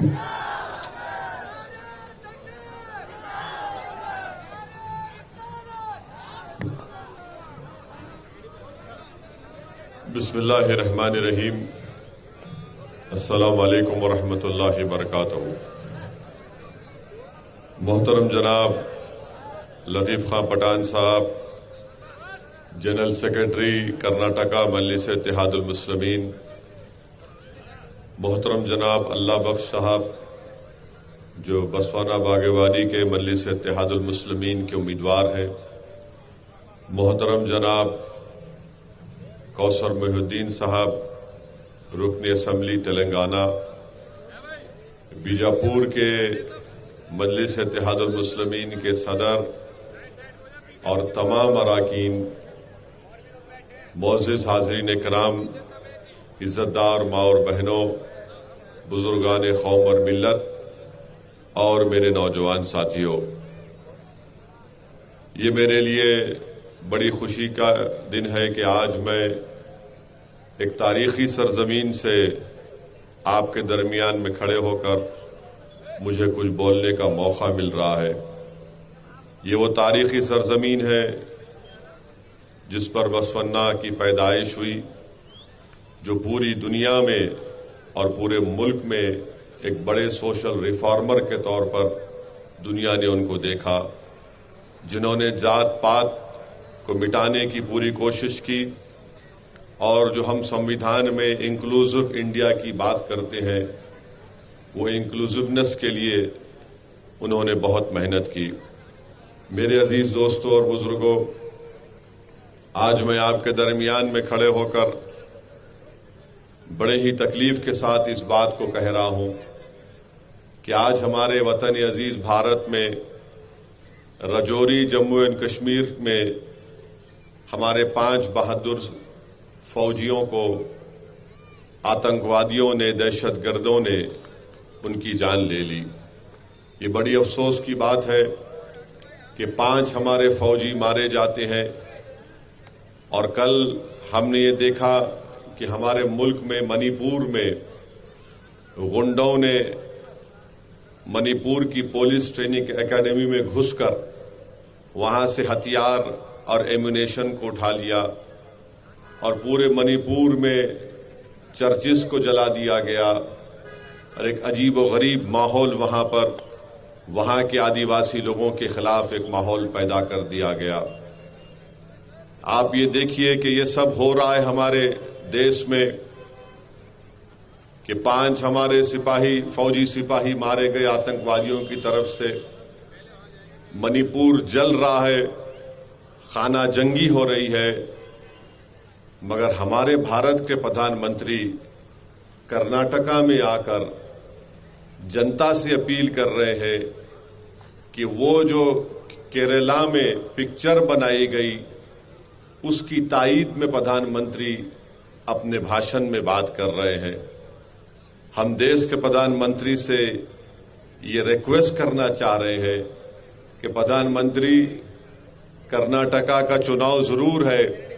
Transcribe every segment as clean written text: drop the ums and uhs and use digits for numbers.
बिस्मिल्लाहिर्रहमानिर्रहीम। अस्सलामु अलैकुम वरहमतुल्लाहि वबरकातुहू। मोहतरम जनाब लतीफ़ खां पठान साहब, जनरल सेक्रेटरी कर्नाटका मजलिस इत्तेहादुल मुस्लिमीन, मोहतरम जनाब अल्लाह बख्श साहब जो बसवाना बागेवाडी के मजलिस इत्तेहादुल मुस्लिमीन के उम्मीदवार हैं, मोहतरम जनाब कौसर मोहिउद्दीन साहब रुकन असम्बली तेलंगाना, बीजापुर के मजलिस इत्तेहादुल मुस्लिमीन के सदर और तमाम अराकीन, मोअज़्ज़िज़ हाज़रीन कराम, इज़्ज़तदार माँ और बहनों, बुजुर्गान कौम और मिल्लत और मेरे नौजवान साथियों, ये मेरे लिए बड़ी खुशी का दिन है कि आज मैं एक तारीखी सरजमीन से आपके दरमियान में खड़े होकर मुझे कुछ बोलने का मौका मिल रहा है। ये वो तारीखी सरजमीन है जिस पर बसवन्ना की पैदाइश हुई, जो पूरी दुनिया में और पूरे मुल्क में एक बड़े सोशल रिफॉर्मर के तौर पर दुनिया ने उनको देखा, जिन्होंने जात पात को मिटाने की पूरी कोशिश की और जो हम संविधान में इंक्लूसिव इंडिया की बात करते हैं, वो इंक्लूसिवनेस के लिए उन्होंने बहुत मेहनत की। मेरे अजीज दोस्तों और बुजुर्गों, आज मैं आपके दरमियान में खड़े होकर बड़े ही तकलीफ के साथ इस बात को कह रहा हूं कि आज हमारे वतन अजीज भारत में राजौरी जम्मू एंड कश्मीर में हमारे 5 बहादुर फौजियों को आतंकवादियों ने, दहशतगर्दों ने उनकी जान ले ली। ये बड़ी अफसोस की बात है कि 5 हमारे फौजी मारे जाते हैं और कल हमने ये देखा कि हमारे मुल्क में मणिपुर में गुंडों ने मणिपुर की पुलिस ट्रेनिंग एकेडमी में घुसकर वहां से हथियार और एम्यूनेशन को उठा लिया और पूरे मणिपुर में चर्चिस को जला दिया गया और एक अजीब व गरीब माहौल वहां के आदिवासी लोगों के खिलाफ एक माहौल पैदा कर दिया गया। आप ये देखिए कि ये सब हो रहा है हमारे देश में कि 5 हमारे फौजी सिपाही मारे गए आतंकवादियों की तरफ से। मणिपुर जल रहा है, खाना जंगी हो रही है, मगर हमारे भारत के प्रधानमंत्री कर्नाटका में आकर जनता से अपील कर रहे हैं कि वो जो केरला में पिक्चर बनाई गई उसकी तायीद में प्रधानमंत्री अपने भाषण में बात कर रहे हैं। हम देश के प्रधानमंत्री से ये रिक्वेस्ट करना चाह रहे हैं कि प्रधानमंत्री, कर्नाटका का चुनाव जरूर है,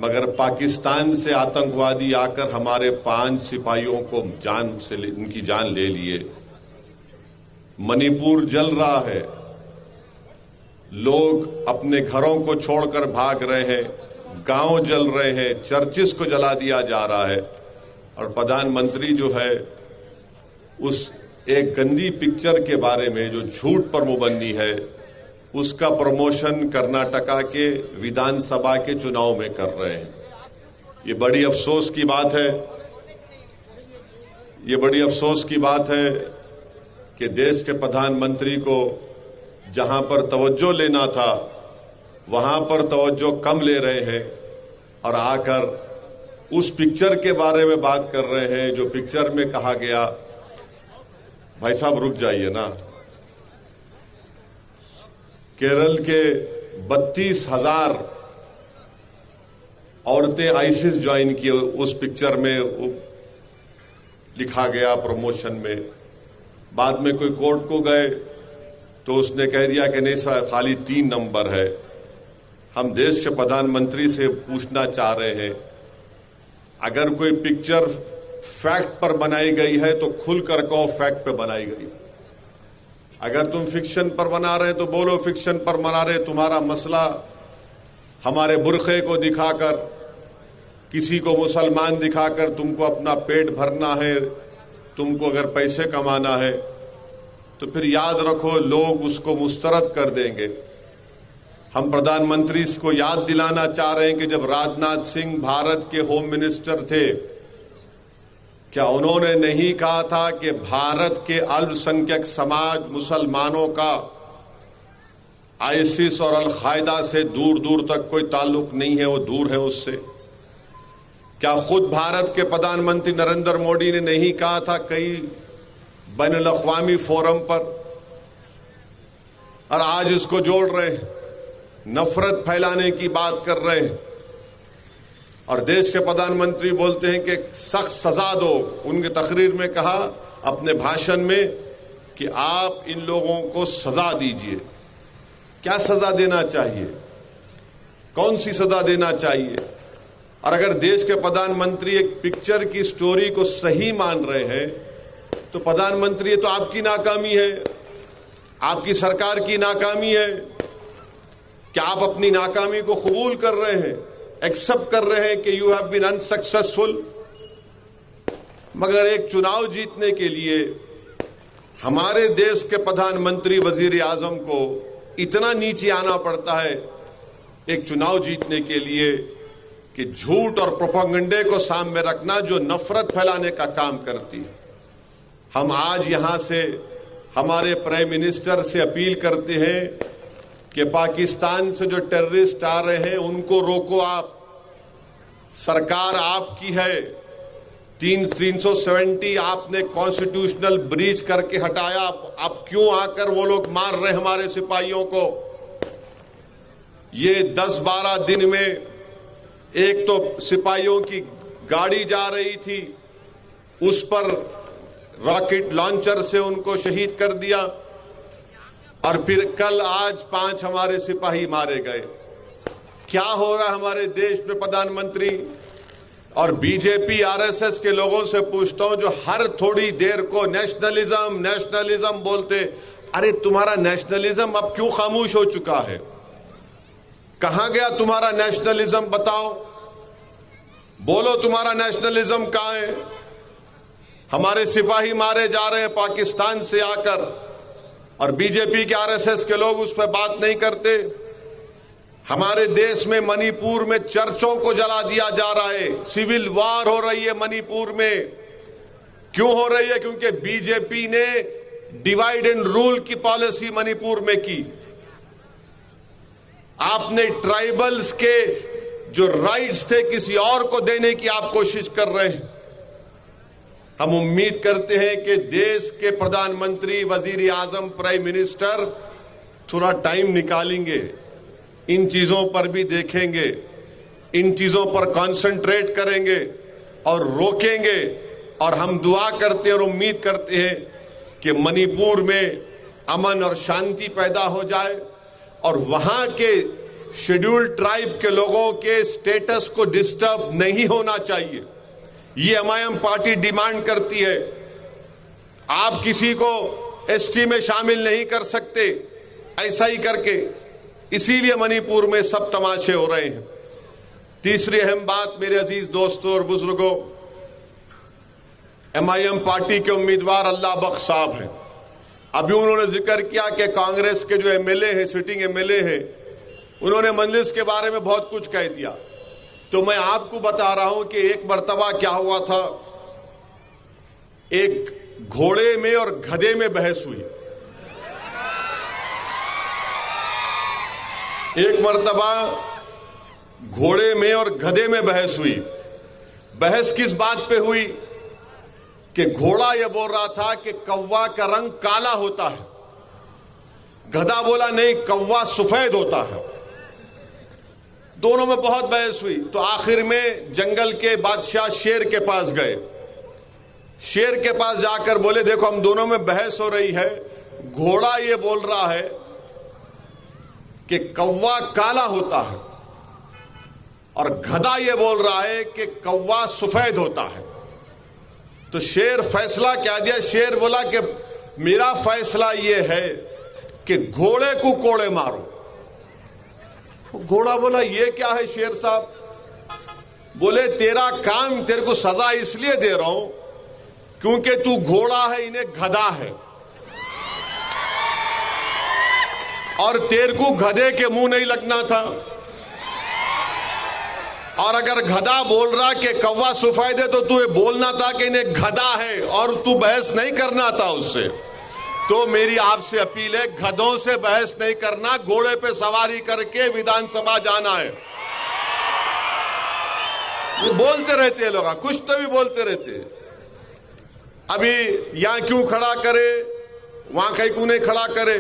मगर पाकिस्तान से आतंकवादी आकर हमारे 5 सिपाहियों को उनकी जान ले लिए। मणिपुर जल रहा है, लोग अपने घरों को छोड़कर भाग रहे हैं, गांव जल रहे हैं, चर्चिस को जला दिया जा रहा है और प्रधानमंत्री जो है उस एक गंदी पिक्चर के बारे में जो झूठ पर मुबन्नी है उसका प्रमोशन कर्नाटका के विधानसभा के चुनाव में कर रहे हैं। ये बड़ी अफसोस की बात है। ये बड़ी अफसोस की बात है कि देश के प्रधानमंत्री को जहां पर तवज्जो लेना था वहां पर तवज्जो कम ले रहे हैं और आकर उस पिक्चर के बारे में बात कर रहे हैं जो पिक्चर में कहा गया। भाई साहब रुक जाइए ना। केरल के 32,000 औरतें आईसिस ज्वाइन की उस पिक्चर में लिखा गया प्रमोशन में। बाद में कोई कोर्ट को गए तो उसने कह दिया कि नहीं सर, खाली 3 नंबर है। हम देश के प्रधानमंत्री से पूछना चाह रहे हैं, अगर कोई पिक्चर फैक्ट पर बनाई गई है तो खुलकर कहो फैक्ट पे बनाई गई। अगर तुम फिक्शन पर बना रहे तो बोलो फिक्शन पर बना रहे। तुम्हारा मसला हमारे बुरखे को दिखाकर, किसी को मुसलमान दिखाकर तुमको अपना पेट भरना है, तुमको अगर पैसे कमाना है तो फिर याद रखो लोग उसको मुस्तरद कर देंगे। हम प्रधानमंत्री को याद दिलाना चाह रहे हैं कि जब राजनाथ सिंह भारत के होम मिनिस्टर थे, क्या उन्होंने नहीं कहा था कि भारत के अल्पसंख्यक समाज मुसलमानों का आईसिस और अल-कायदा से दूर दूर तक कोई ताल्लुक नहीं है, वो दूर है उससे? क्या खुद भारत के प्रधानमंत्री नरेंद्र मोदी ने नहीं कहा था कई बैनुल-अक़वामी फोरम पर, और आज इसको जोड़ रहे हैं, नफरत फैलाने की बात कर रहे हैं और देश के प्रधानमंत्री बोलते हैं कि सख्त सजा दो। उनके तकरीर में कहा अपने भाषण में कि आप इन लोगों को सजा दीजिए। क्या सजा देना चाहिए? कौन सी सजा देना चाहिए? और अगर देश के प्रधानमंत्री एक पिक्चर की स्टोरी को सही मान रहे हैं तो प्रधानमंत्री ये तो आपकी नाकामी है, आपकी सरकार की नाकामी है। क्या आप अपनी नाकामी को कबूल कर रहे हैं, एक्सेप्ट कर रहे हैं कि यू हैव बीन अनसक्सेसफुल? मगर एक चुनाव जीतने के लिए हमारे देश के प्रधानमंत्री वजीर आजम को इतना नीचे आना पड़ता है एक चुनाव जीतने के लिए कि झूठ और प्रोपेगेंडे को सामने रखना जो नफरत फैलाने का काम करती है। हम आज यहां से हमारे प्राइम मिनिस्टर से अपील करते हैं कि पाकिस्तान से जो टेररिस्ट आ रहे हैं उनको रोको आप। सरकार आपकी है। 370 आपने कॉन्स्टिट्यूशनल ब्रीच करके हटाया। आप क्यों आकर वो लोग मार रहे हमारे सिपाहियों को? ये 10-12 दिन में एक तो सिपाहियों की गाड़ी जा रही थी, उस पर रॉकेट लॉन्चर से उनको शहीद कर दिया और फिर कल आज 5 हमारे सिपाही मारे गए। क्या हो रहा है हमारे देश में प्रधानमंत्री? और बीजेपी आरएसएस के लोगों से पूछता हूं जो हर थोड़ी देर को नेशनलिज्म नेशनलिज्म बोलते, अरे तुम्हारा नेशनलिज्म अब क्यों खामोश हो चुका है? कहां गया तुम्हारा नेशनलिज्म? बताओ, बोलो तुम्हारा नेशनलिज्म कहां है? हमारे सिपाही मारे जा रहे हैं पाकिस्तान से आकर और बीजेपी के आरएसएस के लोग उस पर बात नहीं करते। हमारे देश में मणिपुर में चर्चों को जला दिया जा रहा है, सिविल वार हो रही है मणिपुर में। क्यों हो रही है? क्योंकि बीजेपी ने डिवाइड एंड रूल की पॉलिसी मणिपुर में की। आपने ट्राइबल्स के जो राइट्स थे किसी और को देने की आप कोशिश कर रहे हैं। हम उम्मीद करते हैं कि देश के प्रधानमंत्री, वजीर आजम, प्राइम मिनिस्टर थोड़ा टाइम निकालेंगे, इन चीजों पर भी देखेंगे, इन चीजों पर कंसंट्रेट करेंगे और रोकेंगे। और हम दुआ करते हैं और उम्मीद करते हैं कि मणिपुर में अमन और शांति पैदा हो जाए और वहां के शेड्यूल्ड ट्राइब के लोगों के स्टेटस को डिस्टर्ब नहीं होना चाहिए। ये एमआईएम पार्टी डिमांड करती है। आप किसी को एसटी में शामिल नहीं कर सकते ऐसा ही करके, इसीलिए मणिपुर में सब तमाशे हो रहे हैं। तीसरी अहम बात मेरे अजीज दोस्तों और बुजुर्गों, एमआईएम पार्टी के उम्मीदवार अल्लाह बख्श साहब हैं। अभी उन्होंने जिक्र किया कि कांग्रेस के जो एमएलए हैं, सिटिंग एमएलए हैं, उन्होंने मजलिस के बारे में बहुत कुछ कह दिया। तो मैं आपको बता रहा हूं कि एक मर्तबा क्या हुआ था, एक घोड़े में और गधे में बहस हुई। एक मर्तबा घोड़े में और गधे में बहस हुई। बहस किस बात पे हुई कि घोड़ा यह बोल रहा था कि कौवा का रंग काला होता है, गधा बोला नहीं कौवा सफेद होता है। दोनों में बहुत बहस हुई। तो आखिर में जंगल के बादशाह शेर के पास गए। शेर के पास जाकर बोले देखो हम दोनों में बहस हो रही है, घोड़ा ये बोल रहा है कि कौवा काला होता है और गधा ये बोल रहा है कि कौवा सफेद होता है। तो शेर फैसला क्या दिया? शेर बोला कि मेरा फैसला यह है कि घोड़े को कोड़े मारो। घोड़ा बोला ये क्या है शेर साहब? बोले तेरा काम, तेरे को सजा इसलिए दे रहा हूं क्योंकि तू घोड़ा है, इन्हें गधा है, और तेरे को गधे के मुंह नहीं लगना था। और अगर गधा बोल रहा कि कौवा सफेद है तो तू ये बोलना था कि इन्हें गधा है, और तू बहस नहीं करना था उससे। तो मेरी आपसे अपील है, गधों से बहस नहीं करना, घोड़े पे सवारी करके विधानसभा जाना है। ये बोलते रहते हैं लोग, कुछ तो भी बोलते रहते हैं। अभी यहां क्यों खड़ा करे, वहां कहीं क्यों नहीं खड़ा करे?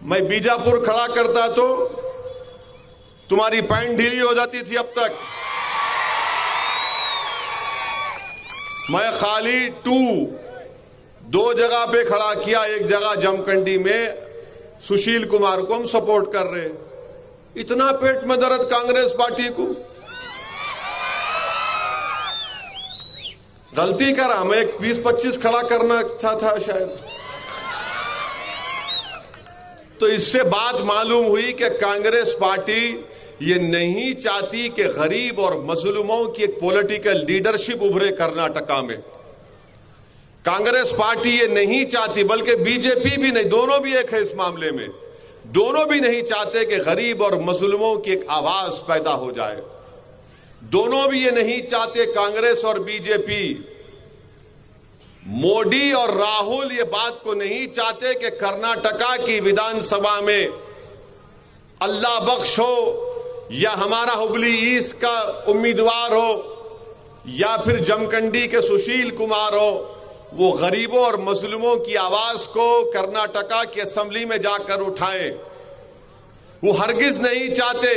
मैं बीजापुर खड़ा करता तो तुम्हारी पैंट ढीली हो जाती थी अब तक। मैं खाली दो जगह पे खड़ा किया, एक जगह जमखंडी में सुशील कुमार को हम सपोर्ट कर रहे हैं। इतना पेट में दर्द कांग्रेस पार्टी को, गलती करा, मैं 20-25 खड़ा करना था शायद। तो इससे बात मालूम हुई कि कांग्रेस पार्टी ये नहीं चाहती कि गरीब और मजलूमों की एक पॉलिटिकल लीडरशिप उभरे कर्नाटका में। कांग्रेस पार्टी ये नहीं चाहती, बल्कि बीजेपी भी नहीं, दोनों भी एक है इस मामले में। दोनों भी नहीं चाहते कि गरीब और मजलूमों की एक आवाज पैदा हो जाए। दोनों भी ये नहीं चाहते, कांग्रेस और बीजेपी, मोदी और राहुल ये बात को नहीं चाहते कि कर्नाटका की विधानसभा में अल्लाह बख्श हो, या हमारा हुबली ईस्ट का उम्मीदवार हो, या फिर जमखंडी के सुशील कुमार हो, वो गरीबों और मजलूमों की आवाज को कर्नाटका की असेंबली में जाकर उठाएं। वो हरगिज नहीं चाहते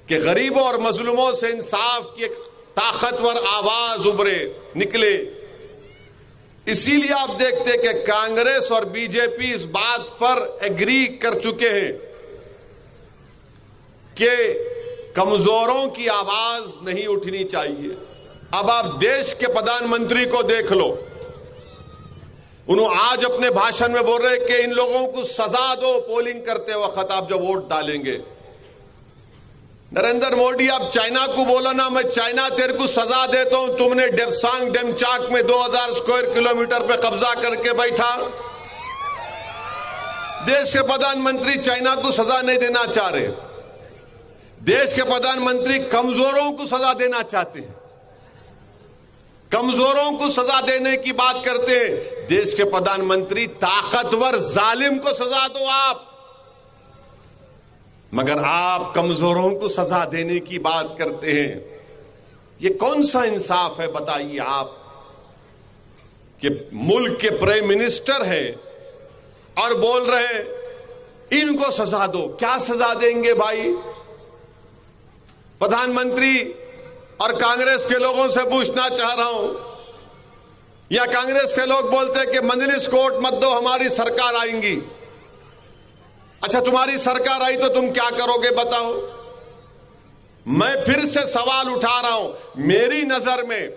कि गरीबों और मजलूमों से इंसाफ की एक ताकतवर आवाज उभरे, निकले। इसीलिए आप देखते कि कांग्रेस और बीजेपी इस बात पर एग्री कर चुके हैं कि कमजोरों की आवाज नहीं उठनी चाहिए। अब आप देश के प्रधानमंत्री को देख लो, उन्होंने आज अपने भाषण में बोल रहे कि इन लोगों को सजा दो पोलिंग करते वक्त, आप जब वोट डालेंगे। नरेंद्र मोदी, आप चाइना को बोलो ना, मैं चाइना तेरे को सजा देता हूं, तुमने डेप्सांग डेमचाक में 2000 स्क्वायर किलोमीटर पे कब्जा करके बैठा। देश के प्रधानमंत्री चाइना को सजा नहीं देना चाह रहे, देश के प्रधानमंत्री कमजोरों को सजा देना चाहते हैं, कमजोरों को सजा देने की बात करते हैं। देश के प्रधानमंत्री ताकतवर जालिम को सजा दो आप, मगर आप कमजोरों को सजा देने की बात करते हैं। ये कौन सा इंसाफ है बताइए आप, कि मुल्क के प्राइम मिनिस्टर है और बोल रहे हैं इनको सजा दो। क्या सजा देंगे भाई? प्रधानमंत्री और कांग्रेस के लोगों से पूछना चाह रहा हूं, या कांग्रेस के लोग बोलते हैं कि मजलिस कोर्ट मत दो, हमारी सरकार आएंगी। अच्छा, तुम्हारी सरकार आई तो तुम क्या करोगे बताओ? मैं फिर से सवाल उठा रहा हूं। मेरी नजर में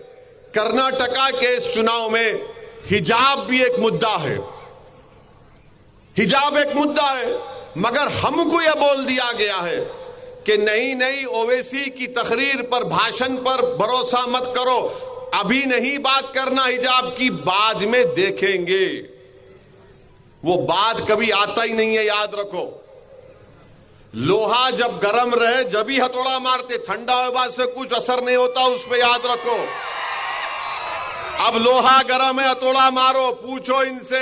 कर्नाटका के इस चुनाव में हिजाब भी एक मुद्दा है, हिजाब एक मुद्दा है, मगर हमको यह बोल दिया गया है कि नहीं, ओवैसी की तकरीर पर, भाषण पर भरोसा मत करो, अभी नहीं बात करना हिजाब की, बाद में देखेंगे। वो बात कभी आता ही नहीं है, याद रखो। लोहा जब गर्म रहे जब ही हथौड़ा मारते, ठंडा होने से कुछ असर नहीं होता उस पर, याद रखो। अब लोहा गर्म है, हथौड़ा मारो। पूछो इनसे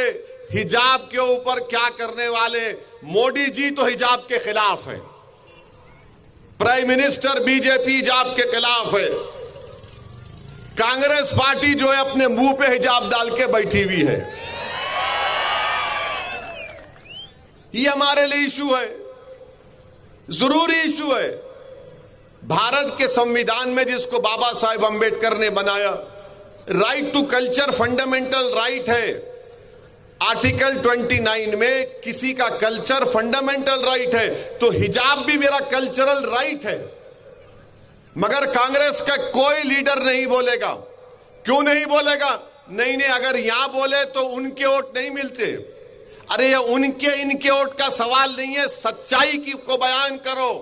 हिजाब के ऊपर क्या करने वाले। मोदी जी तो हिजाब के खिलाफ है, प्राइम मिनिस्टर बीजेपी हिजाब के खिलाफ है, कांग्रेस पार्टी जो है अपने मुंह पे हिजाब डाल के बैठी हुई है। ये हमारे लिए इशू है, जरूरी इशू है। भारत के संविधान में जिसको बाबा साहेब अंबेडकर ने बनाया, right to culture fundamental right है। आर्टिकल 29 में किसी का कल्चर फंडामेंटल राइट है, तो हिजाब भी मेरा कल्चरल राइट है। मगर कांग्रेस का कोई लीडर नहीं बोलेगा, क्यों नहीं बोलेगा? नहीं नहीं, अगर यहां बोले तो उनके वोट नहीं मिलते। अरे ये उनके इनके वोट का सवाल नहीं है, सच्चाई की को बयान करो।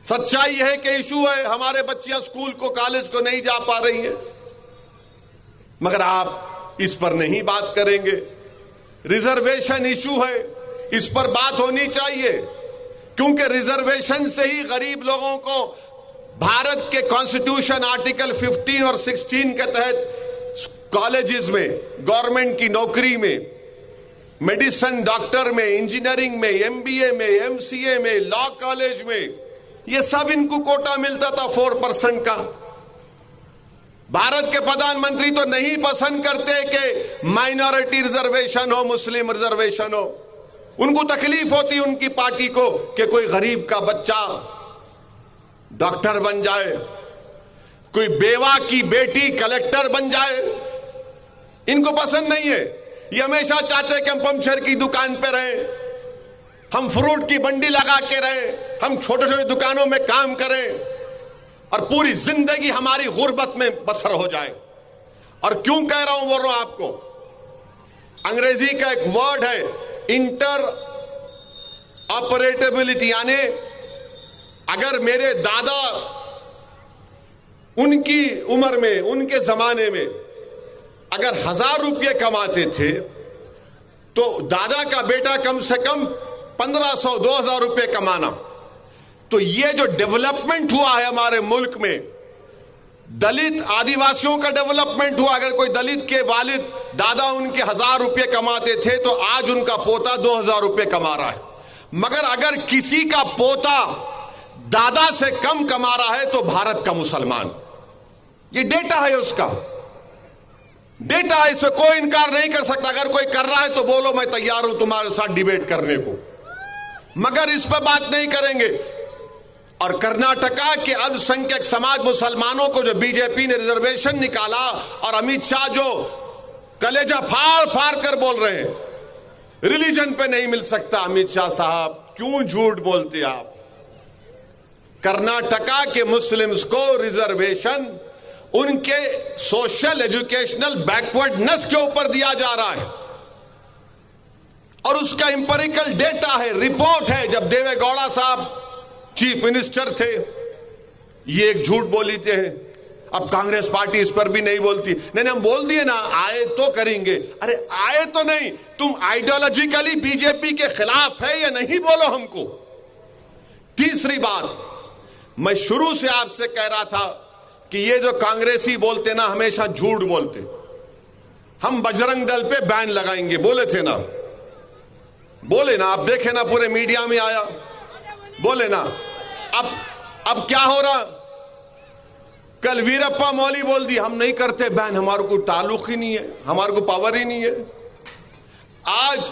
सच्चाई है कि इशू है, हमारे बच्चियां स्कूल को कॉलेज को नहीं जा पा रही हैं, मगर आप इस पर नहीं बात करेंगे। रिजर्वेशन इशू है, इस पर बात होनी चाहिए, क्योंकि रिजर्वेशन से ही गरीब लोगों को भारत के कॉन्स्टिट्यूशन आर्टिकल 15 और 16 के तहत कॉलेजेस में, गवर्नमेंट की नौकरी में, मेडिसिन डॉक्टर में, इंजीनियरिंग में, एमबीए में, एमसीए में, लॉ कॉलेज में, ये सब इनको कोटा मिलता था 4% का। भारत के प्रधानमंत्री तो नहीं पसंद करते कि माइनॉरिटी रिजर्वेशन हो, मुस्लिम रिजर्वेशन हो। उनको तकलीफ होती उनकी पार्टी को कि कोई गरीब का बच्चा डॉक्टर बन जाए, कोई बेवा की बेटी कलेक्टर बन जाए। इनको पसंद नहीं है। ये हमेशा चाहते हैं कि हम पंचर की दुकान पे रहें, हम फ्रूट की बंडी लगा के रहें, हम छोटे छोटे दुकानों में काम करें और पूरी जिंदगी हमारी गुर्बत में बसर हो जाए। और क्यों कह रहा हूं, बोल रहा हूं आपको, अंग्रेजी का एक वर्ड है इंटर ऑपरेटेबिलिटी, यानी अगर मेरे दादा उनकी उम्र में, उनके जमाने में अगर 1000 रुपये कमाते थे तो दादा का बेटा कम से कम 1500-2000 रुपये कमाना। तो ये जो डेवलपमेंट हुआ है हमारे मुल्क में, दलित आदिवासियों का डेवलपमेंट हुआ। अगर कोई दलित के वालिद दादा उनके 1000 रुपये कमाते थे तो आज उनका पोता 2000 रुपये कमा रहा है। मगर अगर किसी का पोता दादा से कम कमा रहा है तो भारत का मुसलमान, ये डेटा है, उसका डेटा है, इसमें कोई इनकार नहीं कर सकता। अगर कोई कर रहा है तो बोलो, मैं तैयार हूं तुम्हारे साथ डिबेट करने को, मगर इस पर बात नहीं करेंगे। और कर्नाटका के अल्पसंख्यक समाज मुसलमानों को जो बीजेपी ने रिजर्वेशन निकाला, और अमित शाह जो कलेजा फाड़ फाड़ कर बोल रहे हैं रिलीजन पे नहीं मिल सकता। अमित शाह साहब, क्यों झूठ बोलते आप? कर्नाटका के मुस्लिम्स को रिजर्वेशन उनके सोशल एजुकेशनल बैकवर्डनेस के ऊपर दिया जा रहा है, और उसका इंपेरिकल डेटा है, रिपोर्ट है। जब देवेगौड़ा साहब चीफ मिनिस्टर थे, ये एक झूठ बोली थे। अब कांग्रेस पार्टी इस पर भी नहीं बोलती। नहीं, हम बोल दिए ना, आए तो करेंगे। अरे आए तो नहीं, तुम आइडियोलॉजिकली बीजेपी के खिलाफ है या नहीं, बोलो हमको। तीसरी बात, मैं शुरू से आपसे कह रहा था कि ये जो कांग्रेसी बोलते ना, हमेशा झूठ बोलते। हम बजरंग दल पे बैन लगाएंगे बोले थे ना, बोले ना, आप देखे ना, पूरे मीडिया में आया, बोले ना। अब क्या हो रहा? कल वीरप्पा मौली बोल दी हम नहीं करते बैन, हमारे को ताल्लुक ही नहीं है, हमारे को पावर ही नहीं है। आज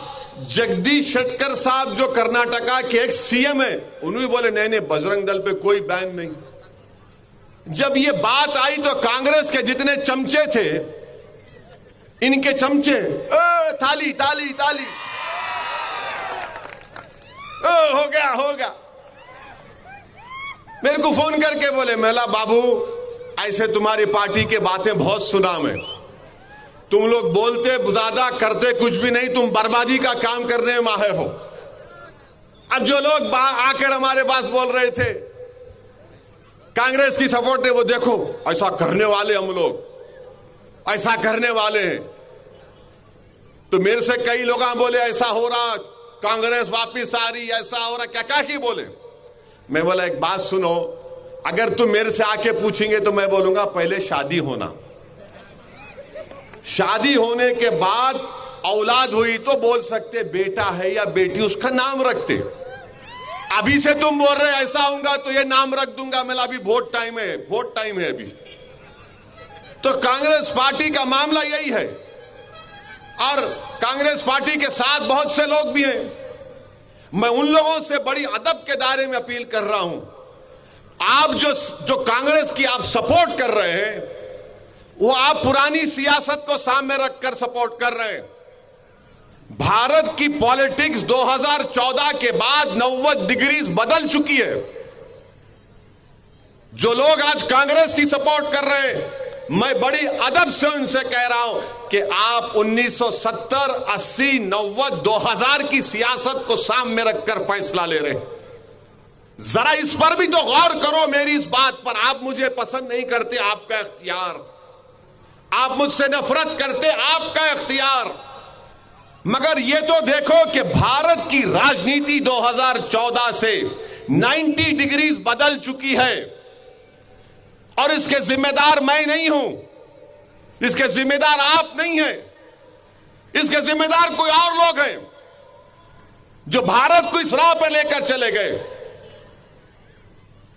जगदीश शेट्टर साहब जो कर्नाटका के एक सीएम है, उन्होंने बोले नहीं नहीं, बजरंग दल पे कोई बैन नहीं। जब ये बात आई तो कांग्रेस के जितने चमचे थे, इनके चमचे ताली ताली ताली, हो गया हो गया। मेरे को फोन करके बोले, मेला बाबू ऐसे तुम्हारी पार्टी के बातें बहुत सुना मैं, तुम लोग बोलते ज्यादा करते कुछ भी नहीं, तुम बर्बादी का काम करने में माहिर हो। अब जो लोग आकर हमारे पास बोल रहे थे कांग्रेस की सपोर्ट है, वो देखो ऐसा करने वाले हम लोग, ऐसा करने वाले हैं। तो मेरे से कई लोग बोले ऐसा हो रहा, कांग्रेस वापिस आ रही, ऐसा हो रहा, क्या क्या ही बोले। मैं बोला एक बात सुनो, अगर तुम मेरे से आके पूछेंगे तो मैं बोलूंगा पहले शादी होना, शादी होने के बाद औलाद हुई तो बोल सकते बेटा है या बेटी, उसका नाम रखते। अभी से तुम बोल रहे ऐसा होगा तो ये नाम रख दूंगा, मेरा अभी वोट टाइम है, वोट टाइम है अभी। तो कांग्रेस पार्टी का मामला यही है, और कांग्रेस पार्टी के साथ बहुत से लोग भी हैं। मैं उन लोगों से बड़ी अदब के दायरे में अपील कर रहा हूं, आप जो कांग्रेस की आप सपोर्ट कर रहे हैं, वो आप पुरानी सियासत को सामने रखकर सपोर्ट कर रहे हैं। भारत की पॉलिटिक्स 2014 के बाद 90 डिग्री बदल चुकी है। जो लोग आज कांग्रेस की सपोर्ट कर रहे हैं, मैं बड़ी अदब से उनसे कह रहा हूं कि आप 1970, 80, 90, 2000 की सियासत को सामने रखकर फैसला ले रहे हैं। जरा इस पर भी तो गौर करो। मेरी इस बात पर, आप मुझे पसंद नहीं करते, आपका इख्तियार, आप मुझसे नफरत करते, आपका इख्तियार, मगर यह तो देखो कि भारत की राजनीति 2014 से 90 डिग्रीज बदल चुकी है और इसके जिम्मेदार मैं नहीं हूं, इसके जिम्मेदार आप नहीं हैं, इसके जिम्मेदार कोई और लोग हैं जो भारत को इस राह पर लेकर चले गए।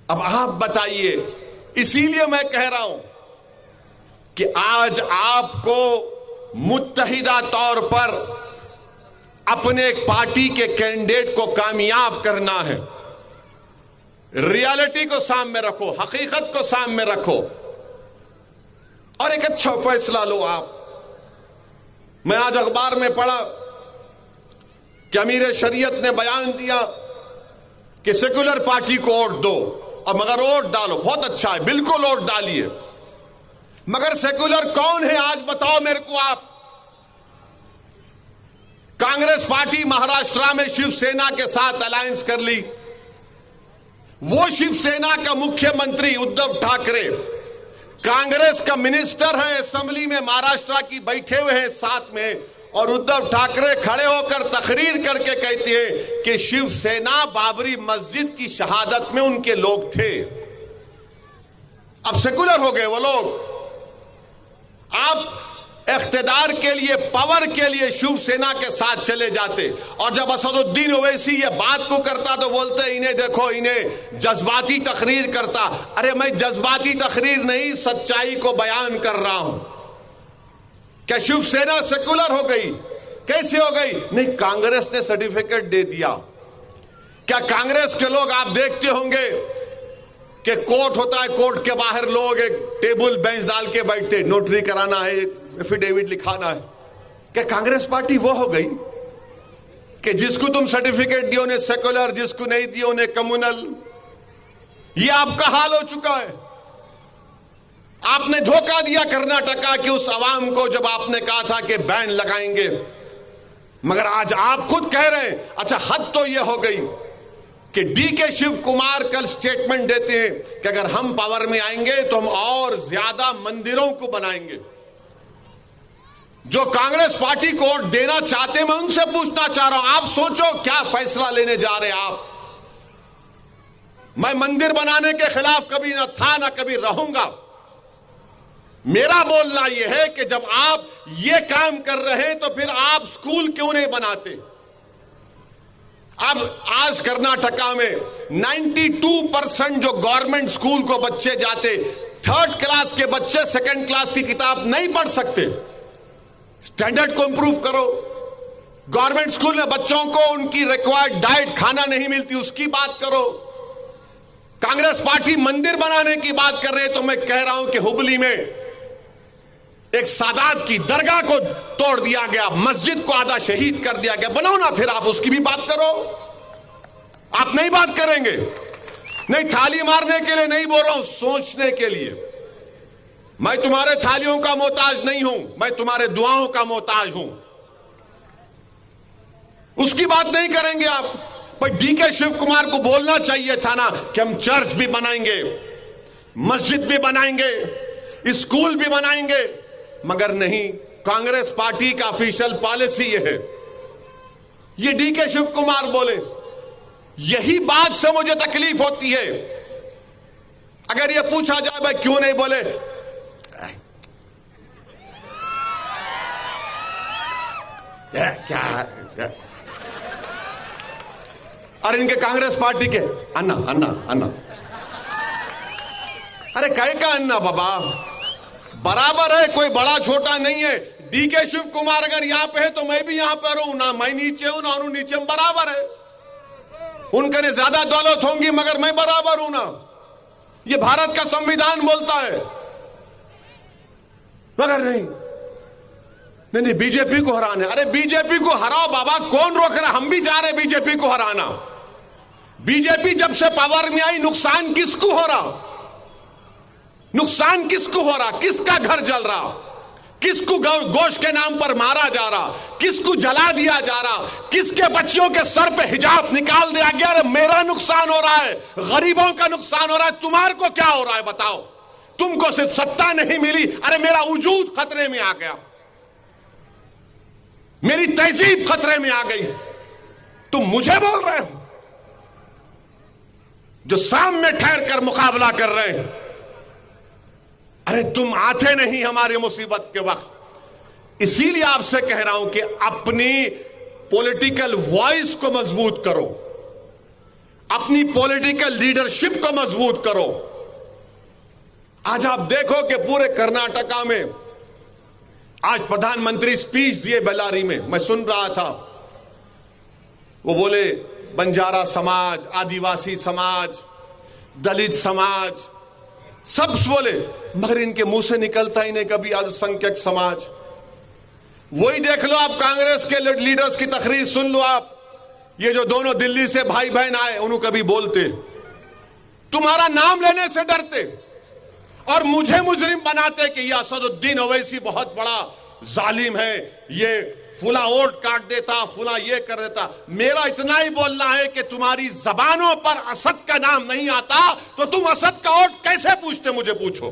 अब आप बताइए, इसीलिए मैं कह रहा हूं कि आज आपको मुत्तहिदा तौर पर अपने एक पार्टी के कैंडिडेट को कामयाब करना है। रियलिटी को सामने रखो, हकीकत को सामने रखो और एक अच्छा फैसला लो आप। मैं आज अखबार में पढ़ा कि अमीर शरीयत ने बयान दिया कि सेकुलर पार्टी को वोट दो, और मगर वोट डालो, बहुत अच्छा है, बिल्कुल वोट डालिए, मगर सेकुलर कौन है आज बताओ मेरे को आप। कांग्रेस पार्टी महाराष्ट्र में शिवसेना के साथ अलायंस कर ली। वो शिवसेना का मुख्यमंत्री उद्धव ठाकरे कांग्रेस का मिनिस्टर है, असेंबली में महाराष्ट्र की बैठे हुए हैं साथ में, और उद्धव ठाकरे खड़े होकर तकरीर करके कहते हैं कि शिवसेना बाबरी मस्जिद की शहादत में उनके लोग थे। अब सेकुलर हो गए वो लोग। आप इख्तिदार के लिए, पावर के लिए शिवसेना के साथ चले जाते, और जब असदुद्दीन ओवैसी ये बात को करता तो बोलते इन्हें देखो, इन्हें जज्बाती तकरीर करता। अरे मैं जज्बाती तकरीर नहीं, सच्चाई को बयान कर रहा हूं। क्या शिवसेना सेकुलर हो गई? कैसे हो गई? नहीं, कांग्रेस ने सर्टिफिकेट दे दिया। क्या कांग्रेस के लोग, आप देखते होंगे कि कोर्ट होता है, कोर्ट के बाहर लोग एक टेबल बेंच डाल के बैठते, नोटरी कराना है, एफिडेविट लिखाना है। क्या कांग्रेस पार्टी वो हो गई कि जिसको तुम सर्टिफिकेट दियो उन्हें सेकुलर, जिसको नहीं दियो उन्हें कम्युनल? ये आपका हाल हो चुका है। आपने धोखा दिया कर्नाटका की उस आवाम को जब आपने कहा था कि बैन लगाएंगे, मगर आज आप खुद कह रहे हैं। अच्छा, हद तो यह हो गई कि डीके शिव कुमार कल स्टेटमेंट देते हैं कि अगर हम पावर में आएंगे तो हम और ज्यादा मंदिरों को बनाएंगे। जो कांग्रेस पार्टी को वोट देना चाहते, मैं उनसे पूछना चाह रहा हूं, आप सोचो क्या फैसला लेने जा रहे हैं आप। मैं मंदिर बनाने के खिलाफ कभी ना था ना कभी रहूंगा। मेरा बोलना यह है कि जब आप ये काम कर रहे हैं तो फिर आप स्कूल क्यों नहीं बनाते? अब आज कर्नाटका में 92% जो गवर्नमेंट स्कूल को बच्चे जाते, 3rd क्लास के बच्चे 2nd क्लास की किताब नहीं पढ़ सकते। स्टैंडर्ड को इंप्रूव करो। गवर्नमेंट स्कूल में बच्चों को उनकी रिक्वायर्ड डाइट खाना नहीं मिलती, उसकी बात करो। कांग्रेस पार्टी मंदिर बनाने की बात कर रहे हैं, तो मैं कह रहा हूं कि हुबली में एक सादात की दरगाह को तोड़ दिया गया, मस्जिद को आधा शहीद कर दिया गया। बनाओ ना फिर, आप उसकी भी बात करो। आप नहीं बात करेंगे? नहीं, थाली मारने के लिए नहीं बोल रहा हूं, सोचने के लिए। मैं तुम्हारे थालियों का मोहताज नहीं हूं, मैं तुम्हारे दुआओं का मोहताज हूं। उसकी बात नहीं करेंगे आप। पर डीके शिव कुमार को बोलना चाहिए था ना कि हम चर्च भी बनाएंगे, मस्जिद भी बनाएंगे, स्कूल भी बनाएंगे, मगर नहीं। कांग्रेस पार्टी का ऑफिशियल पॉलिसी यह है, ये डीके शिव कुमार बोले। यही बात से मुझे तकलीफ होती है। अगर यह पूछा जाए भाई क्यों नहीं बोले, क्या और इनके कांग्रेस पार्टी के अन्ना अन्ना अन्ना, अरे कहे का अन्ना बाबा, बराबर है, कोई बड़ा छोटा नहीं है। डीके शिव कुमार अगर यहां पे है तो मैं भी यहां पर हूं ना, मैं नीचे हूं ना उन नीचे, बराबर है। उनके ने ज्यादा दौलत होंगी मगर मैं बराबर हूं ना। ये भारत का संविधान बोलता है। मगर नहीं नहीं, बीजेपी को हराना। अरे बीजेपी को हराओ बाबा, कौन रोक रहा? हम भी जा रहे बीजेपी को हराना। बीजेपी जब से पावर में आई, नुकसान किसको हो रहा? नुकसान किसको हो रहा, किसका घर जल रहा, किसको गोश्त के नाम पर मारा जा रहा, किसको जला दिया जा रहा, किसके बच्चियों के सर पे हिजाब निकाल दिया गया। अरे मेरा नुकसान हो रहा है, गरीबों का नुकसान हो रहा है, तुम्हारे को क्या हो रहा है बताओ? तुमको सिर्फ सत्ता नहीं मिली, अरे मेरा वजूद खतरे में आ गया, मेरी तहजीब खतरे में आ गई। तुम मुझे बोल रहे हो जो सामने ठहर कर मुकाबला कर रहे हैं? अरे तुम आते नहीं हमारी मुसीबत के वक्त। इसीलिए आपसे कह रहा हूं कि अपनी पॉलिटिकल वॉइस को मजबूत करो, अपनी पॉलिटिकल लीडरशिप को मजबूत करो। आज आप देखो कि पूरे कर्नाटका में आज प्रधानमंत्री स्पीच दिए बेल्लारी में, मैं सुन रहा था। वो बोले बंजारा समाज, आदिवासी समाज, दलित समाज, सब बोले, मगर इनके मुंह से निकलता ही नहीं कभी अल्पसंख्यक समाज। वही देख लो आप, कांग्रेस के लीडर्स की तकरीर सुन लो आप, ये जो दोनों दिल्ली से भाई बहन आए, उन्होंने कभी बोलते, तुम्हारा नाम लेने से डरते और मुझे मुजरिम बनाते कि ये असदुद्दीन ओवैसी बहुत बड़ा जालिम है, ये फुला वोट काट देता, फुला ये कर देता। मेरा इतना ही बोलना है कि तुम्हारी जबानों पर असद का नाम नहीं आता तो तुम असद का वोट कैसे पूछते, मुझे पूछो।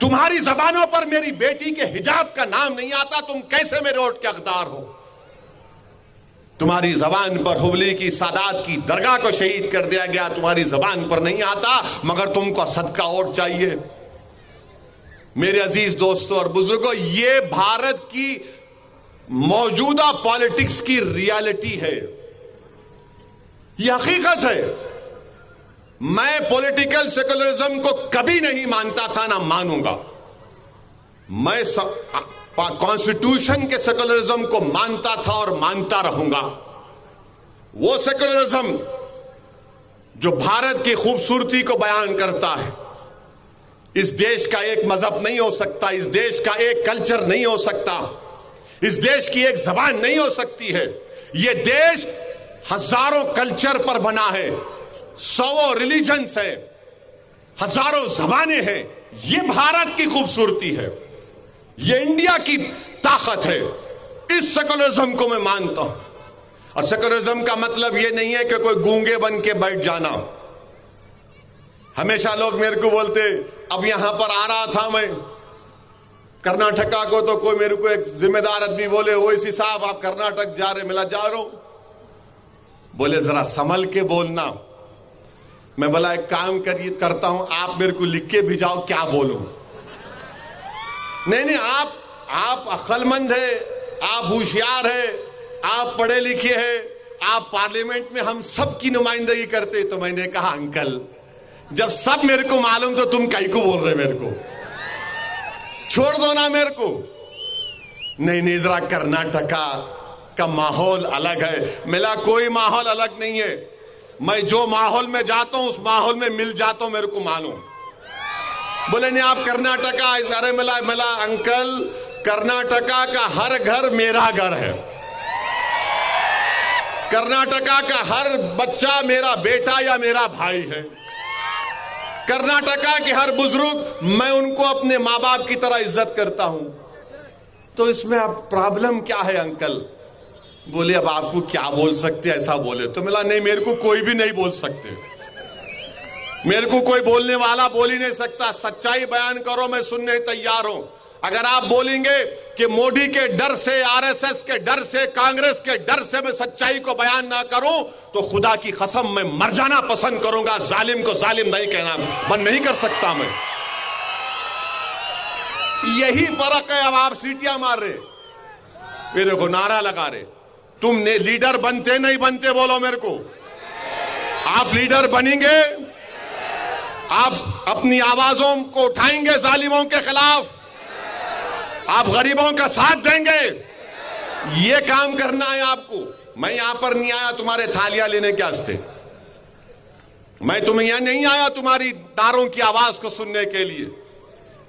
तुम्हारी जबानों पर मेरी बेटी के हिजाब का नाम नहीं आता, तुम कैसे मेरे वोट के हकदार हो? तुम्हारी जबान पर हुबली की सादात की दरगाह को शहीद कर दिया गया, तुम्हारी जबान पर नहीं आता, मगर तुमको असद का वोट चाहिए। मेरे अजीज दोस्तों और बुजुर्गों, ये भारत की मौजूदा पॉलिटिक्स की रियलिटी है, यह हकीकत है। मैं पॉलिटिकल सेकुलरिज्म को कभी नहीं मानता था, ना मानूंगा। मैं कॉन्स्टिट्यूशन के सेकुलरिज्म को मानता था और मानता रहूंगा। वो सेकुलरिज्म जो भारत की खूबसूरती को बयान करता है। इस देश का एक मजहब नहीं हो सकता, इस देश का एक कल्चर नहीं हो सकता, इस देश की एक जबान नहीं हो सकती है। यह देश हजारों कल्चर पर बना है, सौ रिलीजन्स है, हजारों जबानें हैं। यह भारत की खूबसूरती है, यह इंडिया की ताकत है। इस सेकुलरिज्म को मैं मानता हूं। और सेकुलरिज्म का मतलब यह नहीं है कि कोई गूंगे बन के बैठ जाना। हमेशा लोग मेरे को बोलते, अब यहां पर आ रहा था मैं कर्नाटका को, तो कोई मेरे को एक जिम्मेदार आदमी बोले, ओवैसी साहब आप कर्नाटक जा रहे? मिला जा रहा हूं। बोले जरा संभल के बोलना। मैं बोला एक काम करिए, करता हूं, आप मेरे को लिख के भिजाओ क्या बोलूं। नहीं, आप अक्लमंद है, आप होशियार है, आप पढ़े लिखे हैं, आप पार्लियामेंट में हम सब की नुमाइंदगी करते। तो मैंने कहा अंकल, जब सब मेरे को मालूम तो तुम काहे को बोल रहे मेरे को? छोड़ दो ना मेरे को। नहीं, जरा कर्नाटका का माहौल अलग है। मिला कोई माहौल अलग नहीं है। मैं जो माहौल में जाता हूं उस माहौल में मिल जाता हूं, मेरे को मालूम। बोले नहीं आप कर्नाटका, अरे मिला अंकल, कर्नाटका का हर घर मेरा घर है, कर्नाटका का हर बच्चा मेरा बेटा या मेरा भाई है, कर्नाटका के हर बुजुर्ग मैं उनको अपने माँ बाप की तरह इज्जत करता हूं। तो इसमें अब प्रॉब्लम क्या है अंकल? बोले अब आपको क्या बोल सकते, ऐसा बोले। तो मिला नहीं, मेरे को कोई भी नहीं बोल सकते, मेरे को कोई बोलने वाला बोल ही नहीं सकता। सच्चाई बयान करो, मैं सुनने तैयार हूं। अगर आप बोलेंगे कि मोदी के डर से, आरएसएस के डर से, कांग्रेस के डर से मैं सच्चाई को बयान ना करूं, तो खुदा की कसम मैं मर जाना पसंद करूंगा। जालिम को जालिम नहीं कहना, बंद नहीं कर सकता मैं। यही फर्क है। अब आप सीटियां मार रहे, मेरे को नारा लगा रहे, तुमने लीडर बनते नहीं बनते बोलो मेरे को। आप लीडर बनेंगे, आप अपनी आवाजों को उठाएंगे जालिमों के खिलाफ, आप गरीबों का साथ देंगे। ये काम करना है आपको। मैं यहां पर नहीं आया तुम्हारे थालियां लेने के वास्ते, मैं तुम्हें यहां नहीं आया तुम्हारी तारों की आवाज को सुनने के लिए।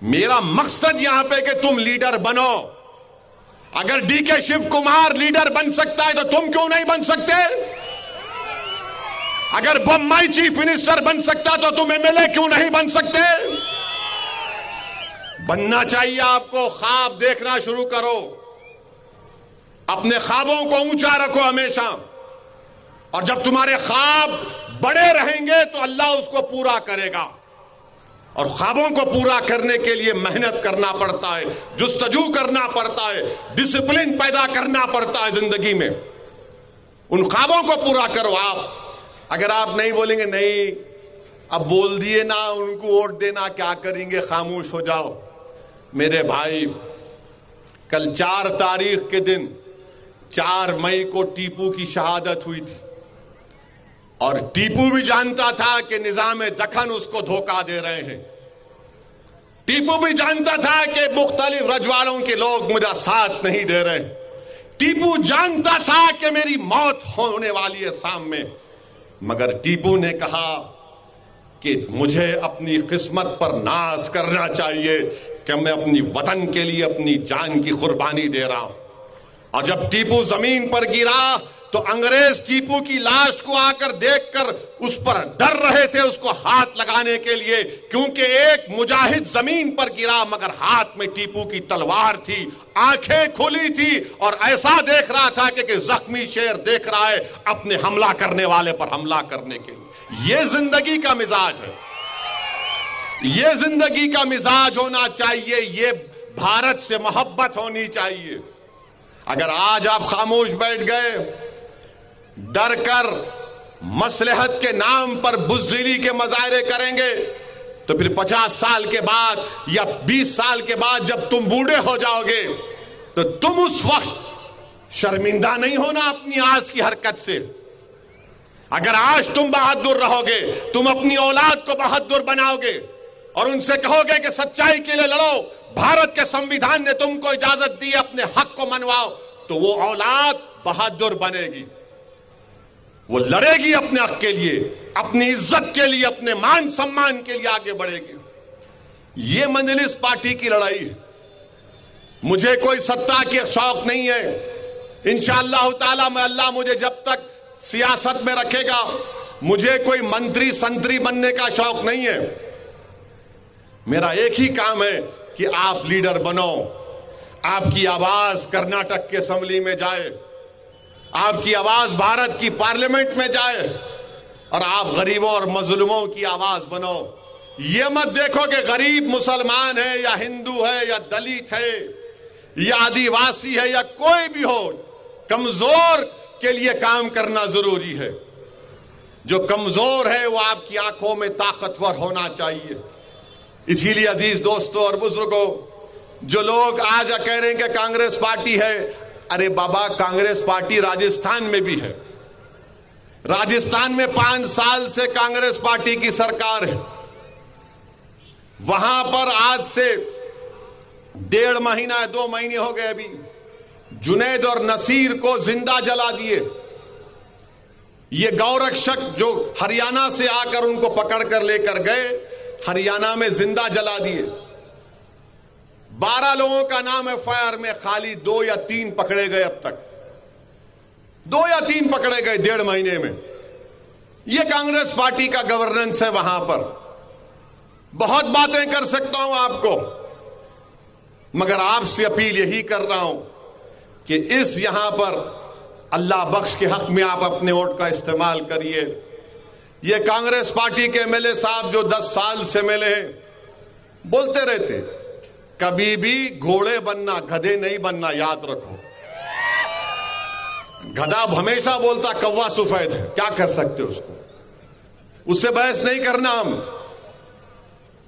मेरा मकसद यहां पे कि तुम लीडर बनो। अगर डीके शिव कुमार लीडर बन सकता है तो तुम क्यों नहीं बन सकते? अगर बम्बई चीफ मिनिस्टर बन सकता तो तुम एमएलए क्यों नहीं बन सकते? बनना चाहिए आपको। ख्वाब देखना शुरू करो, अपने ख्वाबों को ऊंचा रखो हमेशा, और जब तुम्हारे ख्वाब बड़े रहेंगे तो अल्लाह उसको पूरा करेगा। और ख्वाबों को पूरा करने के लिए मेहनत करना पड़ता है, जुस्तजू करना पड़ता है, डिसिप्लिन पैदा करना पड़ता है जिंदगी में। उन ख्वाबों को पूरा करो आप। अगर आप नहीं बोलेंगे नहीं अब बोल दिए ना, उनको वोट देना, क्या करेंगे, खामोश हो जाओ। मेरे भाई, कल 4 तारीख के दिन 4 मई को टीपू की शहादत हुई थी, और टीपू भी जानता था कि निजाम दखन उसको धोखा दे रहे हैं। टीपू भी जानता था कि मुख्तलिफ रजवाड़ों के लोग मेरा साथ नहीं दे रहे। टीपू जानता था कि मेरी मौत होने वाली है सामने, मगर टीपू ने कहा कि मुझे अपनी किस्मत पर नाज करना चाहिए कि मैं अपनी वतन के लिए अपनी जान की कुर्बानी दे रहा हूं। और जब टीपू जमीन पर गिरा तो अंग्रेज टीपू की लाश को आकर देखकर उस पर डर रहे थे उसको हाथ लगाने के लिए, क्योंकि एक मुजाहिद जमीन पर गिरा मगर हाथ में टीपू की तलवार थी, आंखें खुली थी और ऐसा देख रहा था कि जख्मी शेर देख रहा है अपने हमला करने वाले पर हमला करने के लिए। यह जिंदगी का मिजाज है, यह जिंदगी का मिजाज होना चाहिए, ये भारत से मोहब्बत होनी चाहिए। अगर आज आप खामोश बैठ गए, डर कर मसलहत के नाम पर बुज़दिली के मजाहरे करेंगे, तो फिर 50 साल के बाद या 20 साल के बाद जब तुम बूढ़े हो जाओगे तो तुम उस वक्त शर्मिंदा नहीं होना अपनी आज की हरकत से। अगर आज तुम बहादुर रहोगे, तुम अपनी औलाद को बहादुर बनाओगे और उनसे कहोगे कि सच्चाई के लिए लड़ो, भारत के संविधान ने तुमको इजाजत दी, अपने हक को मनवाओ, तो वो औलाद बहादुर बनेगी, वो लड़ेगी अपने हक के लिए, अपनी इज्जत के लिए, अपने मान सम्मान के लिए आगे बढ़ेगी। ये मजलिस पार्टी की लड़ाई है। मुझे कोई सत्ता के शौक नहीं है। इंशाअल्लाह ताला मैं, अल्लाह मुझे जब तक सियासत में रखेगा, मुझे कोई मंत्री संतरी बनने का शौक नहीं है। मेरा एक ही काम है कि आप लीडर बनो, आपकी आवाज कर्नाटक के असेंबली में जाए, आपकी आवाज भारत की पार्लियामेंट में जाए, और आप गरीबों और मजलूमों की आवाज बनो। ये मत देखो कि गरीब मुसलमान है या हिंदू है या दलित है या आदिवासी है या कोई भी हो, कमजोर के लिए काम करना जरूरी है। जो कमजोर है वो आपकी आंखों में ताकतवर होना चाहिए। इसीलिए अजीज दोस्तों और बुजुर्गों, जो लोग आज कह रहे हैं कि कांग्रेस पार्टी है, अरे बाबा, कांग्रेस पार्टी राजस्थान में भी है। राजस्थान में 5 साल से कांग्रेस पार्टी की सरकार है। वहां पर आज से 1.5 महीना 2 महीने हो गए, अभी जुनैद और नसीर को जिंदा जला दिए। ये गौरक्षक जो हरियाणा से आकर उनको पकड़कर लेकर गए, हरियाणा में जिंदा जला दिए। 12 लोगों का नाम एफआईआर में, खाली 2 या 3 पकड़े गए। अब तक 2 या 3 पकड़े गए 1.5 महीने में। यह कांग्रेस पार्टी का गवर्नेंस है। वहां पर बहुत बातें कर सकता हूं आपको, मगर आपसे अपील यही कर रहा हूं कि इस यहां पर अल्लाह बख्श के हक में आप अपने वोट का इस्तेमाल करिए। ये कांग्रेस पार्टी के एमएलए साहब जो 10 साल से एमएलए हैं, बोलते रहते कभी भी घोड़े बनना, गधे नहीं बनना, याद रखो। गधा हमेशा बोलता कौवा सफेद है, क्या कर सकते हो उसको, उससे बहस नहीं करना। हम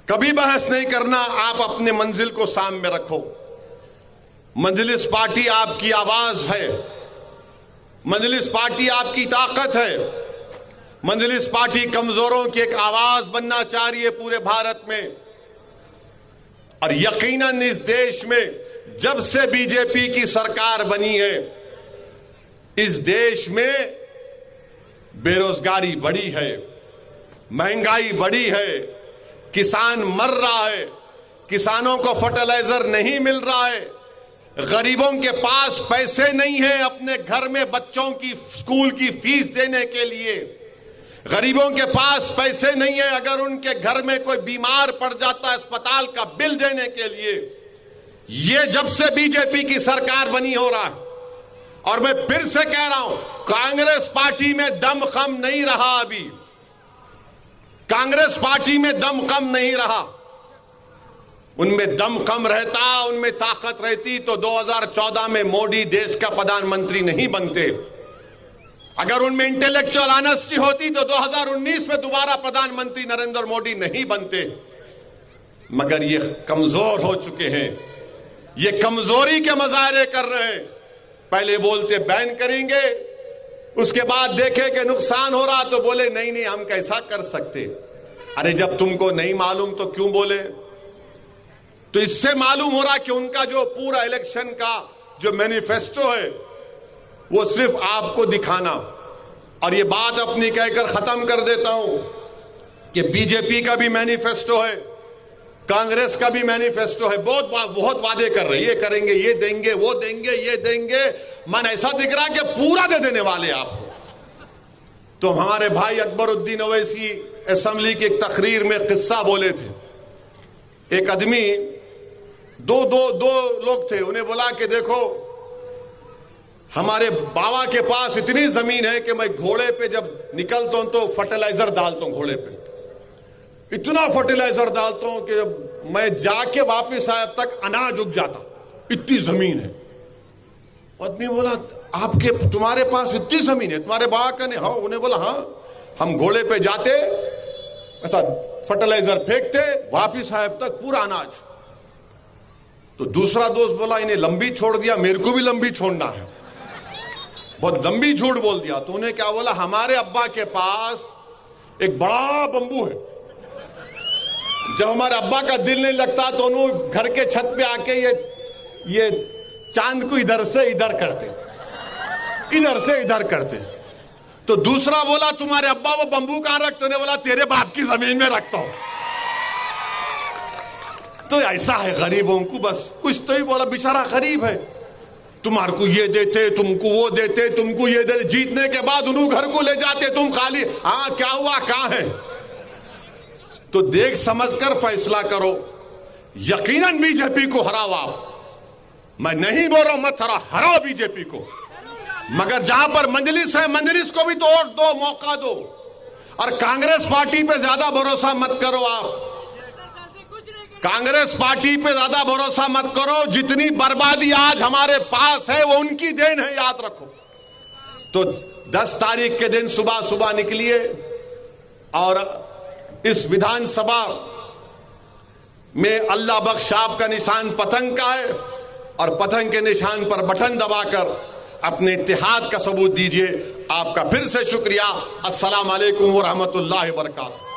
कभी बहस नहीं करना। आप अपने मंजिल को सामने रखो। मजलिस पार्टी आपकी आवाज है, मजलिस पार्टी आपकी ताकत है। मजलिस पार्टी कमजोरों की एक आवाज बनना चाह रही है पूरे भारत में। और यकीनन इस देश में जब से बीजेपी की सरकार बनी है, इस देश में बेरोजगारी बढ़ी है, महंगाई बढ़ी है, किसान मर रहा है, किसानों को फर्टिलाइजर नहीं मिल रहा है, गरीबों के पास पैसे नहीं है अपने घर में बच्चों की स्कूल की फीस देने के लिए, गरीबों के पास पैसे नहीं है। अगर उनके घर में कोई बीमार पड़ जाता है अस्पताल का बिल देने के लिए, ये जब से बीजेपी की सरकार बनी हो रहा है। और मैं फिर से कह रहा हूं, कांग्रेस पार्टी में दमखम नहीं रहा। अभी कांग्रेस पार्टी में दमखम नहीं रहा। उनमें दमखम रहता, उनमें ताकत रहती तो 2014 में मोदी देश का प्रधानमंत्री नहीं बनते। अगर उनमें इंटेलेक्चुअल ऑनेस्टी होती तो 2019 में दोबारा प्रधानमंत्री नरेंद्र मोदी नहीं बनते। मगर ये कमजोर हो चुके हैं, ये कमजोरी के मुजाहरे कर रहे हैं। पहले बोलते बैन करेंगे, उसके बाद देखे कि नुकसान हो रहा तो बोले नहीं नहीं हम कैसा कर सकते। अरे जब तुमको नहीं मालूम तो क्यों बोले? तो इससे मालूम हो रहा कि उनका जो पूरा इलेक्शन का जो मैनिफेस्टो है वो सिर्फ आपको दिखाना। और ये बात अपनी कहकर खत्म कर देता हूं कि बीजेपी का भी मैनिफेस्टो है, कांग्रेस का भी मैनिफेस्टो है। बहुत वादे कर रही है, ये करेंगे, ये देंगे, वो देंगे, ये देंगे। मन ऐसा दिख रहा कि पूरा दे देने वाले आपको। तो हमारे भाई अकबरुद्दीन ओवैसी असेंबली की एक तकरीर में किस्सा बोले थे। एक आदमी दो लोग थे, उन्हें बोला कि देखो हमारे बाबा के पास इतनी जमीन है कि मैं घोड़े पे जब निकलता हूं तो फर्टिलाइजर डालता हूं, घोड़े पे इतना फर्टिलाइजर डालता हूं कि जब मैं जाके वापस आया तक अनाज उग जाता, इतनी जमीन है। आदमी बोला आपके तुम्हारे पास इतनी जमीन है? तुम्हारे बाबा का नहीं? हाँ। उन्हें बोला हाँ, हम घोड़े पे जाते, ऐसा फर्टिलाइजर फेंकते, वापिस आए तक पूरा अनाज। तो दूसरा दोस्त बोला इन्हें लंबी छोड़ दिया, मेरे को भी लंबी छोड़ना है। बहुत लंबी झूठ बोल दिया। तो उन्हें क्या बोला, हमारे अब्बा के पास एक बड़ा बंबू है, जब हमारे अब्बा का दिल नहीं लगता तो उन्होंने घर के छत पे आके ये चांद को इधर से इधर करते, इधर से इधर करते। तो दूसरा बोला तुम्हारे अब्बा वो बंबू कहां रखते? उन्हें बोला तेरे बाप की जमीन में रखता हूं। तो ऐसा है गरीबों को, बस कुछ तो ही बोला, बेचारा गरीब है, तुम्हारे को ये देते, तुमको वो देते, तुमको ये देते, जीतने के बाद उन्होंने घर को ले जाते, तुम खाली हाँ क्या हुआ कहां है? तो देख समझकर फैसला करो। यकीनन बीजेपी को हराओ आप, मैं नहीं बोल रहा हूं मत हराओ बीजेपी को, मगर जहां पर मजलिस है मजलिस को भी तो वोट दो, मौका दो। और कांग्रेस पार्टी पे ज्यादा भरोसा मत करो आप, कांग्रेस पार्टी पे ज्यादा भरोसा मत करो। जितनी बर्बादी आज हमारे पास है वो उनकी देन है, याद रखो। तो 10 तारीख के दिन सुबह सुबह निकलिए और इस विधानसभा में अल्लाह बख्श आपका निशान पतंग का है, और पतंग के निशान पर बटन दबाकर अपने इत्तेहाद का सबूत दीजिए। आपका फिर से शुक्रिया। अस्सलाम वालेकुम व रहमतुल्लाहि व बरकातहू।